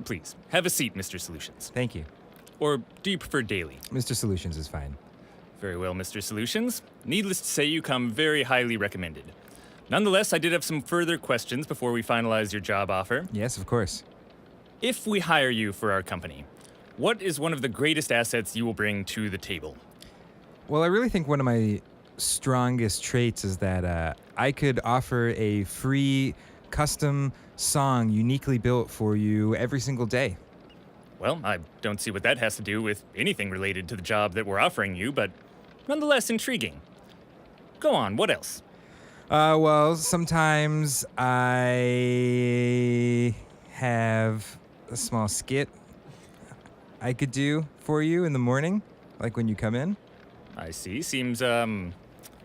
Please, have a seat, Mr. Solutions. Thank you. Or do you prefer daily? Mr. Solutions is fine. Very well, Mr. Solutions. Needless to say, you come very highly recommended. Nonetheless, I did have some further questions before we finalize your job offer. Yes, of course. If we hire you for our company, what is one of the greatest assets you will bring to the table? Well, I really think one of my strongest traits is that I could offer a free custom song uniquely built for you every single day. Well, I don't see what that has to do with anything related to the job that we're offering you, but nonetheless intriguing. Go on, what else? Well, sometimes I have a small skit I could do for you in the morning, like when you come in. I see. Seems,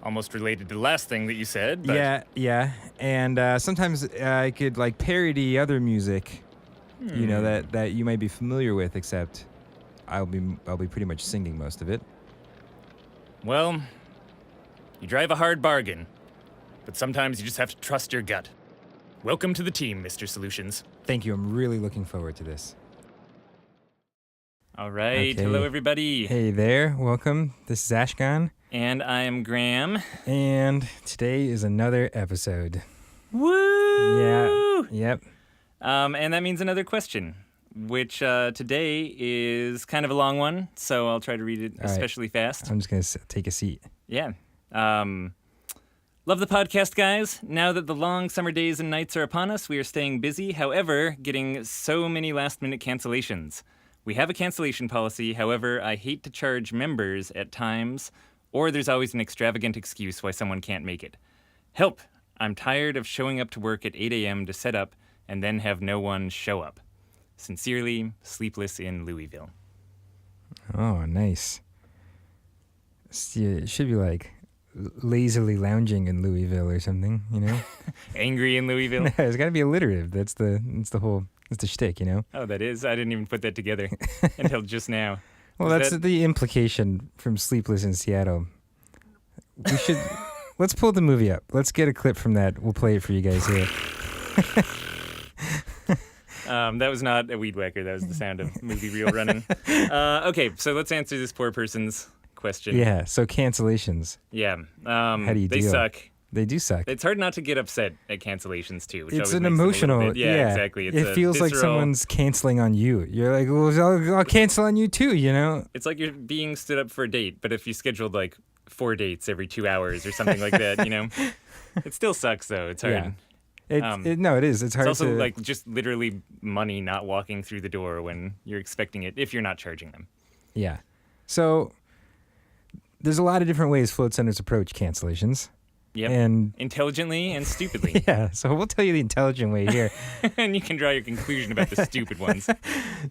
almost related to the last thing that you said, but... Yeah. And sometimes I could, like, parody other music, you know, that you might be familiar with, except I'll be pretty much singing most of it. Well, you drive a hard bargain, but sometimes you just have to trust your gut. Welcome to the team, Mr. Solutions. Thank you. I'm really looking forward to this. All right. Okay. Hello, everybody. Hey there. Welcome. This is Ashkahn. And I am Graham. And today is another episode. Woo! Yeah. Yep. And that means another question, which today is kind of a long one, so I'll try to read it especially fast. I'm just going to take a seat. Yeah. Love the podcast, guys. Now that the long summer days and nights are upon us, we are staying busy. However, getting so many last-minute cancellations. We have a cancellation policy. However, I hate to charge members at times, or there's always an extravagant excuse why someone can't make it. Help! I'm tired of showing up to work at 8 a.m. to set up and then have no one show up. Sincerely, Sleepless in Louisville. Oh, nice. It should be like lazily lounging in Louisville or something, you know? Angry in Louisville? No, it's got to be alliterative. That's the shtick, you know? Oh, that is? I didn't even put that together until just now. Well, that's the implication from Sleepless in Seattle. We should... Let's pull the movie up. Let's get a clip from that. We'll play it for you guys here. That was not a weed whacker. That was the sound of movie reel running. Okay, so let's answer this poor person's question. Yeah, so cancellations. Yeah. How do you They deal? suck. They do suck. It's hard not to get upset at cancellations, too. Which It's always an makes them a little emotional... bit- Yeah, exactly. It's it feels like visceral. someone's canceling on you. You're like, well, I'll cancel on you too, you know? It's like you're being stood up for a date, but if you scheduled like 4 dates every 2 hours or something like that, you know? It still sucks, though. It's hard. Yeah. No, it is. It's hard It's also to... like just literally money not walking through the door when you're expecting it, if you're not charging them. Yeah. So there's a lot of different ways float centers approach cancellations. Yep. And intelligently and stupidly. yeah, so we'll tell you the intelligent way here. And you can draw your conclusion about the stupid ones.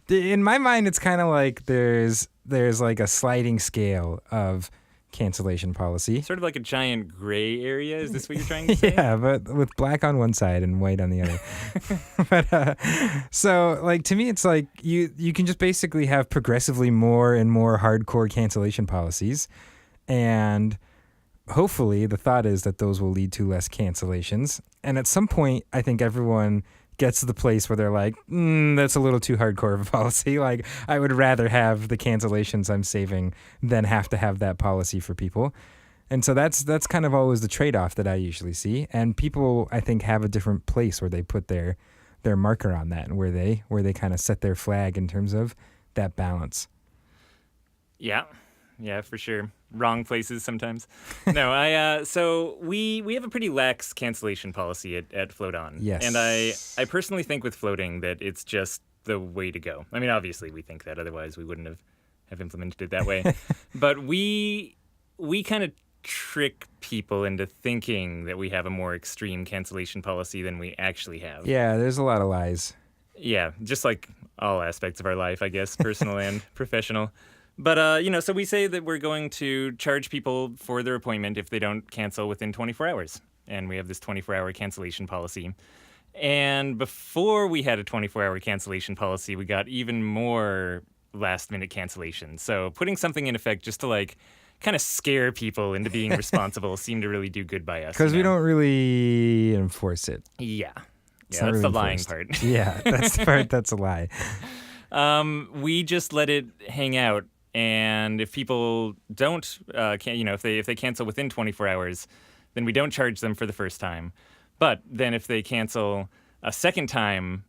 In my mind, it's kind of like there's like a sliding scale of cancellation policy. Sort of like a giant gray area. Is this what you're trying to say? Yeah, but with black on one side and white on the other. But so like to me, it's like you can just basically have progressively more and more hardcore cancellation policies, and hopefully the thought is that those will lead to less cancellations. And at some point, I think everyone gets to the place where they're like, that's a little too hardcore of a policy. Like, I would rather have the cancellations I'm saving than have to have that policy for people. And so that's kind of always the trade-off that I usually see. And people, I think, have a different place where they put their marker on that and where they kind of set their flag in terms of that balance. Yeah. Yeah, for sure. Wrong places sometimes. No, so we have a pretty lax cancellation policy at Float On. Yes. And I personally think with floating that it's just the way to go. I mean, obviously we think that, otherwise we wouldn't have implemented it that way. But we kind of trick people into thinking that we have a more extreme cancellation policy than we actually have. Yeah, there's a lot of lies. Yeah, just like all aspects of our life, I guess, personal and professional. But, so we say that we're going to charge people for their appointment if they don't cancel within 24 hours. And we have this 24-hour cancellation policy. And before we had a 24-hour cancellation policy, we got even more last-minute cancellations. So putting something in effect just to, like, kind of scare people into being responsible seemed to really do good by us. Because we don't really enforce it. Yeah. It's Yeah, not that's really the lying enforced. part. Yeah, that's the part that's a lie. We just let it hang out, and if people don't, if they cancel within 24 hours, then we don't charge them for the first time. But then if they cancel a second time,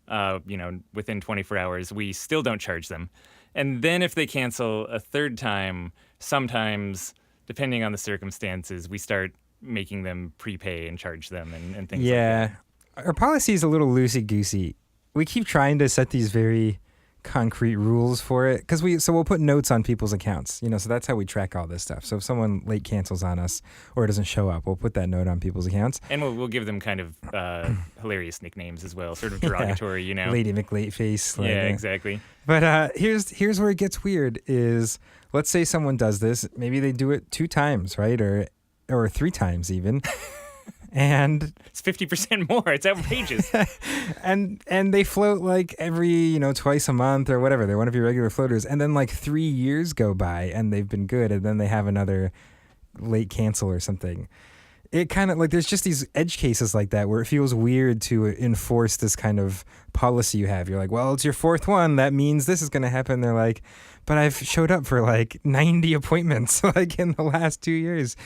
within 24 hours, we still don't charge them. And then if they cancel a third time, sometimes, depending on the circumstances, we start making them prepay and charge them and things like that. Yeah. Our policy is a little loosey-goosey. We keep trying to set these very concrete rules for it because we'll put notes on people's accounts, so that's how we track all this stuff. So if someone late cancels on us or doesn't show up, we'll put that note on people's accounts. And we'll give them kind of hilarious nicknames as well, sort of derogatory, Lady McLateface. Yeah, exactly. But here's where it gets weird is, let's say someone does this, maybe they do it 2 times, right? Or 3 times even. And it's 50% more. It's outrageous. and they float like every, twice a month or whatever. They're one of your regular floaters. And then like 3 years go by and they've been good. And then they have another late cancel or something. It kind of like, there's just these edge cases like that where it feels weird to enforce this kind of policy you have. You're like, well, it's your 4th one. That means this is going to happen. They're like, but I've showed up for like 90 appointments like in the last 2 years.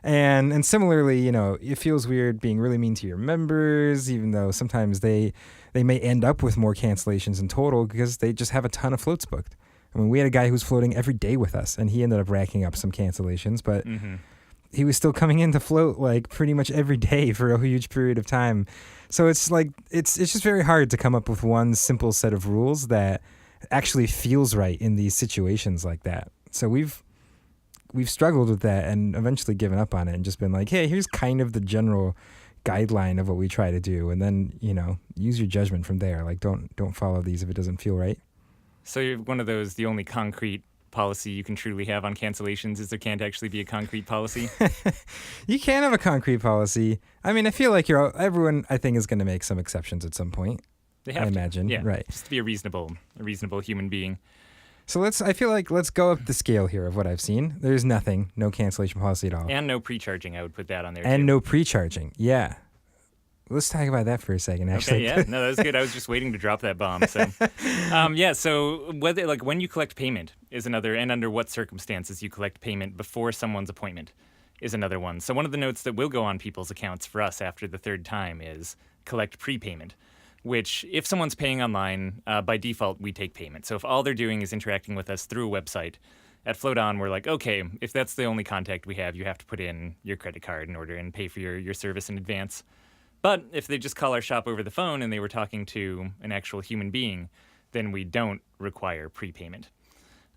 And similarly, it feels weird being really mean to your members, even though sometimes they may end up with more cancellations in total because they just have a ton of floats booked. I mean, we had a guy who's floating every day with us, and he ended up racking up some cancellations, but he was still coming in to float like pretty much every day for a huge period of time. So it's like it's just very hard to come up with one simple set of rules that actually feels right in these situations like that. So we've struggled with that and eventually given up on it and just been like, hey, here's kind of the general guideline of what we try to do. And then, use your judgment from there. Like, don't follow these if it doesn't feel right. So you're one of those, the only concrete policy you can truly have on cancellations is there can't actually be a concrete policy? You can have a concrete policy. I mean, I feel like everyone, I think, is going to make some exceptions at some point. They have I to. imagine. Yeah, right. Just to be a reasonable human being. So let's go up the scale here of what I've seen. There's no cancellation policy at all. And no pre-charging, I would put that on there And too. no pre-charging. Yeah. Let's talk about that for a second, actually. Okay, yeah. No, that was good. I was just waiting to drop that bomb. So, so whether when you collect payment is another, and under what circumstances you collect payment before someone's appointment is another one. So one of the notes that will go on people's accounts for us after the 3rd time is collect prepayment, which if someone's paying online, by default, we take payment. So if all they're doing is interacting with us through a website, at Float On, we're like, okay, if that's the only contact we have, you have to put in your credit card in order and pay for your service in advance. But if they just call our shop over the phone and they were talking to an actual human being, then we don't require prepayment.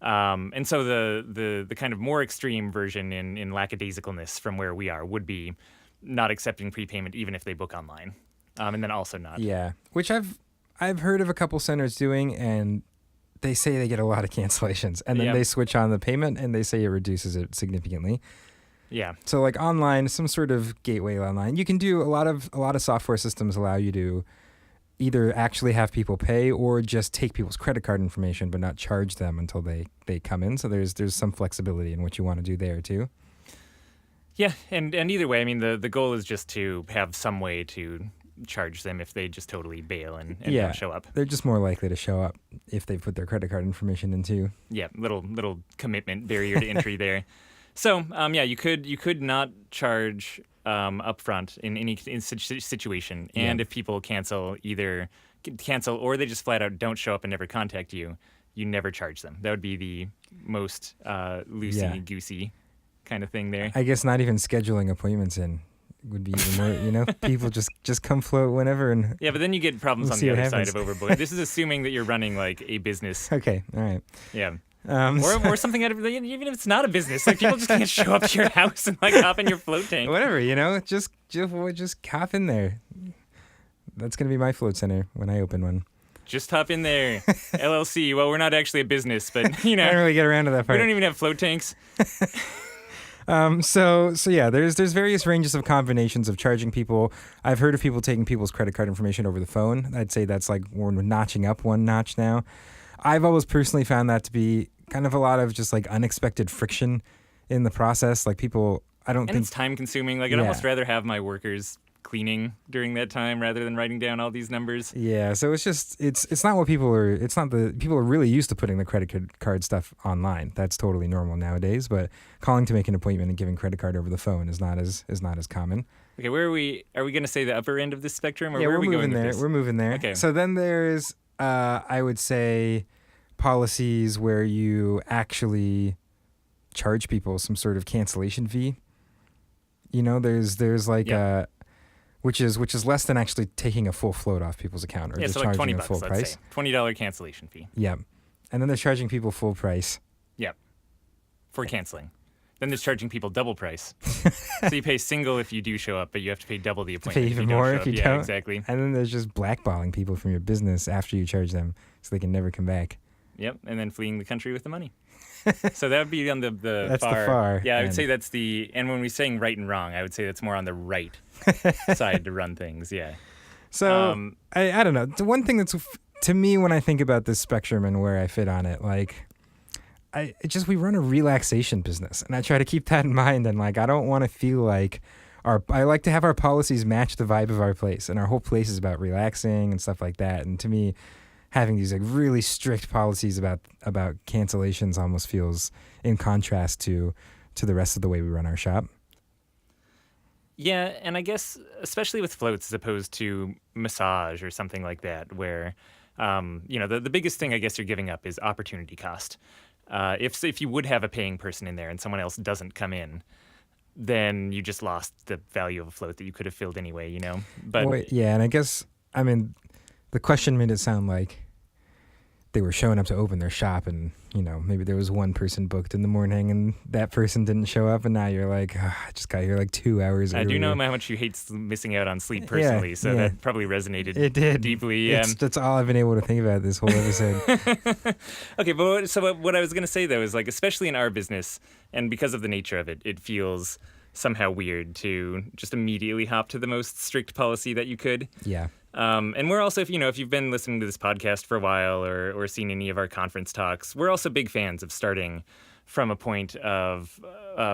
And so the kind of more extreme version in lackadaisicalness from where we are would be not accepting prepayment even if they book online. And then also not. Yeah, which I've heard of a couple centers doing, and they say they get a lot of cancellations, and then they switch on the payment, and they say it reduces it significantly. Yeah. So like online, some sort of gateway online, you can do a lot of software systems allow you to either actually have people pay or just take people's credit card information but not charge them until they come in. So there's some flexibility in what you want to do there too. Yeah, and either way, I mean the goal is just to have some way to charge them if they just totally bail and don't show up. They're just more likely to show up if they put their credit card information in too. Yeah, little commitment barrier to entry there. So you could not charge upfront in any situation, and if people either cancel or they just flat out don't show up and never contact you, you never charge them. That would be the most loosey-goosey kind of thing there. I guess not even scheduling appointments in would be even more, people just come float whenever. And yeah, but then you get problems on the other side of overbook. This is assuming that you're running like a business. Okay, all right. Yeah. Or something out of, even if it's not a business, like people just can't show up to your house and like hop in your float tank. Whatever, just hop in there. That's gonna be my float center when I open one. Just hop in there, LLC. Well, we're not actually a business, but I don't really get around to that part. We don't even have float tanks. So yeah, there's various ranges of combinations of charging people. I've heard of people taking people's credit card information over the phone. I'd say that's like we're notching up one notch now. I've always personally found that to be kind of a lot of just like unexpected friction in the process. Like people, I don't think it's time consuming. Like I'd almost rather have my workers cleaning during that time rather than writing down all these numbers. Yeah, so it's not what people are. It's not the people are really used to putting the credit card stuff online. That's totally normal nowadays. But calling to make an appointment and giving credit card over the phone is not as common. Okay, where are we? Are we going to say the upper end of this spectrum, or Yeah, where are we we're going moving with there. this? We're moving there. Okay. So then there's, I would say, policies where you actually charge people some sort of cancellation fee. You know, there's like which is less than actually taking a full float off people's account or Yeah, just so like charging $20, a full let's price. say. $20 cancellation fee. Yeah. And then they're charging people full price. Yep. For canceling. Then there's charging people double price. So you pay single if you do show up, but you have to pay double the appointment. Pay if even you don't more show if up. you Yeah, don't. exactly. And then there's just blackballing people from your business after you charge them so they can never come back. Yep, and then fleeing the country with the money. So that would be on the That's far. the far Yeah, I would end. say that's the. And when we're saying right and wrong, I would say that's more on the right side to run things. Yeah. So I don't know. The one thing that's to me when I think about this spectrum and where I fit on it, like we run a relaxation business, and I try to keep that in mind. And like I don't want to feel like I like to have our policies match the vibe of our place, and our whole place is about relaxing and stuff like that. And to me, having these like really strict policies about cancellations almost feels in contrast to the rest of the way we run our shop. Yeah, and I guess especially with floats as opposed to massage or something like that, where the biggest thing I guess you're giving up is opportunity cost. If you would have a paying person in there and someone else doesn't come in, then you just lost the value of a float that you could have filled anyway, you know? But And I guess, I mean, the question made it sound like they were showing up to open their shop and, you know, maybe there was one person booked in the morning and that person didn't show up and now you're like, I just got here like 2 hours I earlier. do know how much you hate missing out on sleep personally, so that probably resonated It did. deeply. That's all I've been able to think about this whole episode. Okay, but what I was going to say, though, is like, especially in our business, and because of the nature of it, it feels somehow weird to just immediately hop to the most strict policy that you could. Yeah. And we're also, if you've been listening to this podcast for a while or seen any of our conference talks, we're also big fans of starting from a point of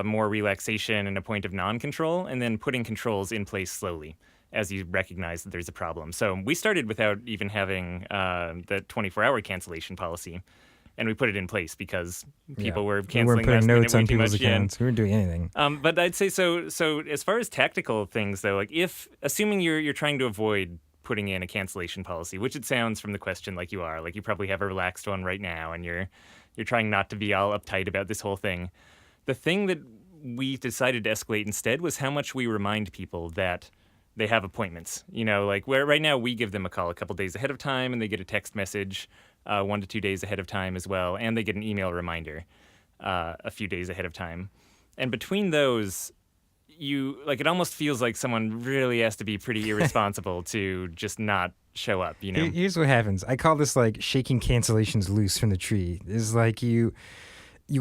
more relaxation and a point of non-control, and then putting controls in place slowly as you recognize that there's a problem. So we started without even having the 24-hour cancellation policy, and we put it in place because people were canceling. We weren't putting notes on people's much, accounts. We weren't doing anything. But I'd say so as far as tactical things, though, like assuming you're trying to avoid putting in a cancellation policy, which it sounds from the question like you are, like you probably have a relaxed one right now, and you're trying not to be all uptight about this whole thing. The thing that we decided to escalate instead was how much we remind people that they have appointments. You know, like where right now we give them a call a couple days ahead of time, and they get a text message 1 to 2 days ahead of time as well, and they get an email reminder a few days ahead of time. And between those, it almost feels like someone really has to be pretty irresponsible to just not show up, you know? Here's what happens. I call this like shaking cancellations loose from the tree. It's like you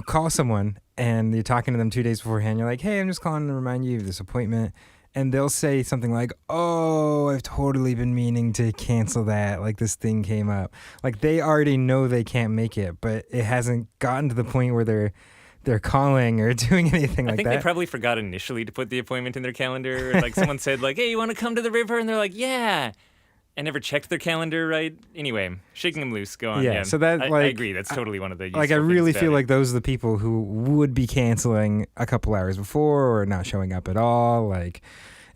call someone and you're talking to them 2 days beforehand. You're like, hey, I'm just calling to remind you of this appointment. And they'll say something like, oh, I've totally been meaning to cancel that. Like this thing came up. Like they already know they can't make it, but it hasn't gotten to the point where they're calling or doing anything like that. I think they probably forgot initially to put the appointment in their calendar. Like someone said, like, hey, you want to come to the river? And they're like, yeah. And never checked their calendar right. Anyway, shaking them loose. Go on. Yeah, so that, I like, agree. That's totally one of the like I really feel like those are the people who would be canceling a couple hours before or not showing up at all. Like,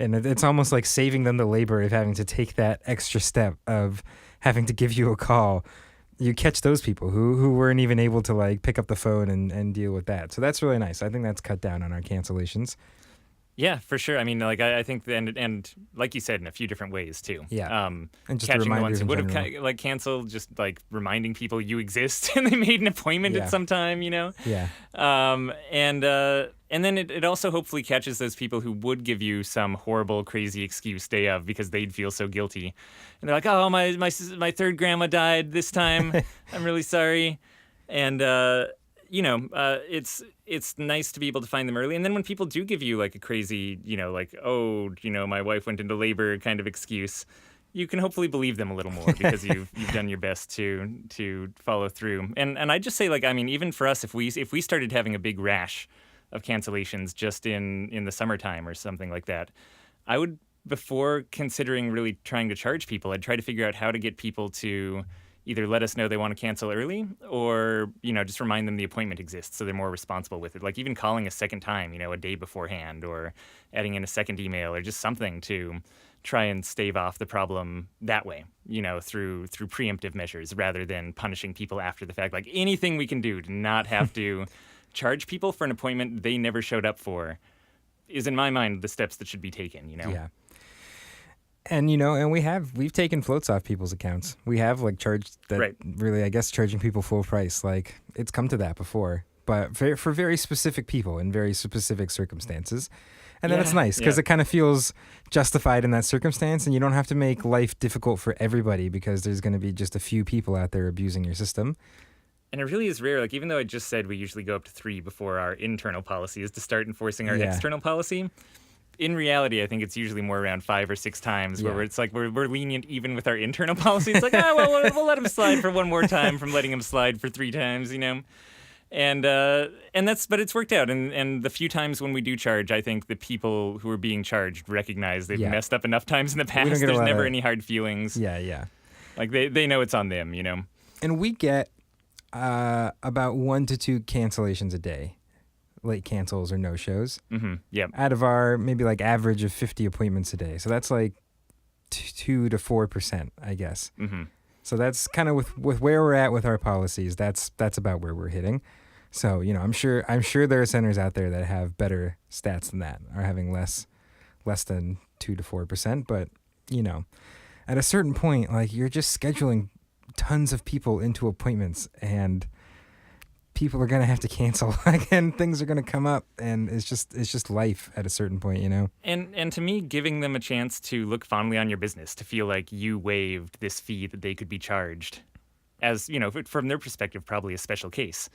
and it's almost like saving them the labor of having to take that extra step of having to give you a call. You catch those people who weren't even able to like pick up the phone and deal with that. So that's really nice. I think that's cut down on our cancellations. Yeah, for sure. I mean, like I think, and like you said, in a few different ways too. Yeah. And just catching the reminders ones who in would have general. canceled, just like reminding people you exist and they made an appointment at some time, you know. Yeah. And then it also hopefully catches those people who would give you some horrible, crazy excuse day of because they'd feel so guilty, and they're like, oh, my third grandma died this time. I'm really sorry, and it's nice to be able to find them early. And then when people do give you like a crazy, like, oh, my wife went into labor kind of excuse, you can hopefully believe them a little more because you've done your best to follow through. And I just say, like, I mean, even for us, if we started having a big rash of cancellations just in the summertime or something like that, I would before considering really trying to charge people, I'd try to figure out how to get people to either let us know they want to cancel early or, just remind them the appointment exists so they're more responsible with it. Like even calling a second time, a day beforehand, or adding in a second email, or just something to try and stave off the problem that way, through preemptive measures rather than punishing people after the fact. Like anything we can do to not have to charge people for an appointment they never showed up for is, in my mind, the steps that should be taken, Yeah. And, and we've taken floats off people's accounts. We have charged that, right. Really, I guess, charging people full price. Like it's come to that before, but for very specific people in very specific circumstances. And then it's nice because it kind of feels justified in that circumstance, and you don't have to make life difficult for everybody because there's going to be just a few people out there abusing your system. And it really is rare. Like, even though I just said we usually go up to 3 before our internal policy is to start enforcing our external policy, in reality, I think it's usually more around 5 or 6 times where it's like we're lenient even with our internal policy. It's like, we'll let him slide for one more time from letting him slide for 3 times, And but it's worked out. And the few times when we do charge, I think the people who are being charged recognize they've messed up enough times in the past. There's never any hard feelings. Yeah. Like they know it's on them, And we get about 1 to 2 cancellations a day, late cancels or no-shows. Mm-hmm. Yep. Out of our maybe average of 50 appointments a day. So that's 2 to 4%, I guess. Mm-hmm. So that's kind of with where we're at with our policies. That's about where we're hitting. So I'm sure there are centers out there that have better stats than that, are having less than 2 to 4%. But at a certain point, you're just scheduling tons of people into appointments, and people are gonna have to cancel, and things are gonna come up, and it's just life at a certain point, And to me, giving them a chance to look fondly on your business, to feel like you waived this fee that they could be charged, as from their perspective, probably a special case,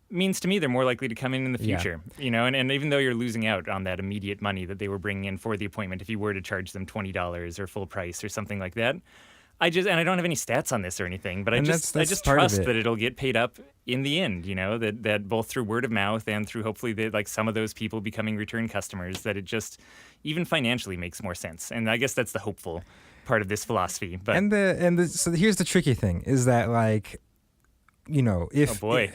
means to me they're more likely to come in the future. And even though you're losing out on that immediate money that they were bringing in for the appointment, if you were to charge them $20 or full price or something like that. I don't have any stats on this or anything, but I just trust that it'll get paid up in the end, that both through word of mouth and through hopefully some of those people becoming return customers, that it just even financially makes more sense. And I guess that's the hopeful part of this philosophy. But so here's the tricky thing is that if... Oh, boy.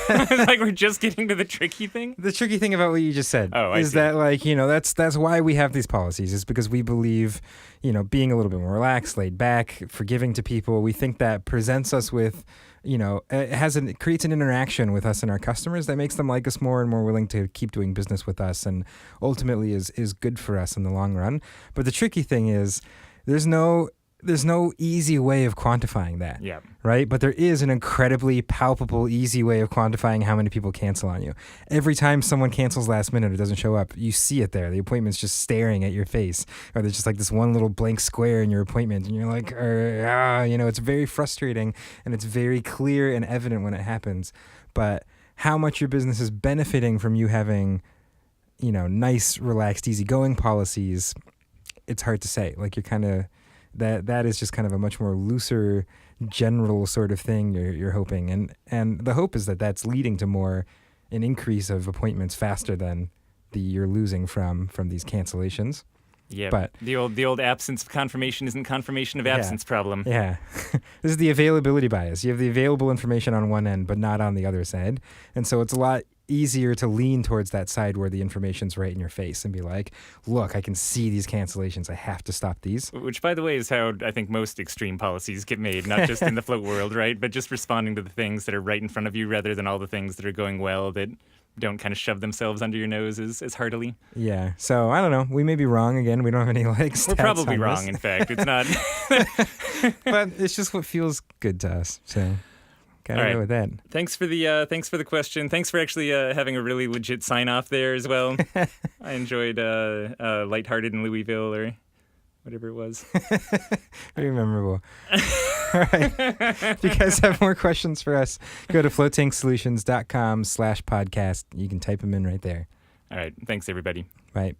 We're just getting to the tricky thing? The tricky thing about what you just said is that, that's why we have these policies, is because we believe, being a little bit more relaxed, laid back, forgiving to people. We think that presents us with, it creates an interaction with us and our customers that makes them like us more and more willing to keep doing business with us, and ultimately is good for us in the long run. But the tricky thing is there's no easy way of quantifying that, right? But there is an incredibly palpable, easy way of quantifying how many people cancel on you. Every time someone cancels last minute or doesn't show up, you see it there. The appointment's just staring at your face, or there's just this one little blank square in your appointment, and you're like, it's very frustrating, and it's very clear and evident when it happens. But how much your business is benefiting from you having, nice, relaxed, easygoing policies, it's hard to say. You're kind of... That is just kind of a much more looser, general sort of thing you're hoping, and the hope is that that's leading to an increase of appointments faster than you're losing from these cancellations. Yeah, but the old absence of confirmation isn't confirmation of absence problem. Yeah, this is the availability bias. You have the available information on one end, but not on the other side, and so it's a lot easier to lean towards that side where the information's right in your face and be like, look, I can see these cancellations. I have to stop these. Which, by the way, is how I think most extreme policies get made, not just in the float world, right? But just responding to the things that are right in front of you rather than all the things that are going well that don't kind of shove themselves under your nose as heartily. Yeah. So, I don't know. We may be wrong again. We don't have any stats. We're probably wrong, in fact. It's not. But it's just what feels good to us. So... Gotta go with that. Thanks for the question. Thanks for actually having a really legit sign off there as well. I enjoyed Lighthearted in Louisville or whatever it was. Very memorable. All right. If you guys have more questions for us, go to floatanksolutions.com/podcast. You can type them in right there. All right. Thanks, everybody. Bye.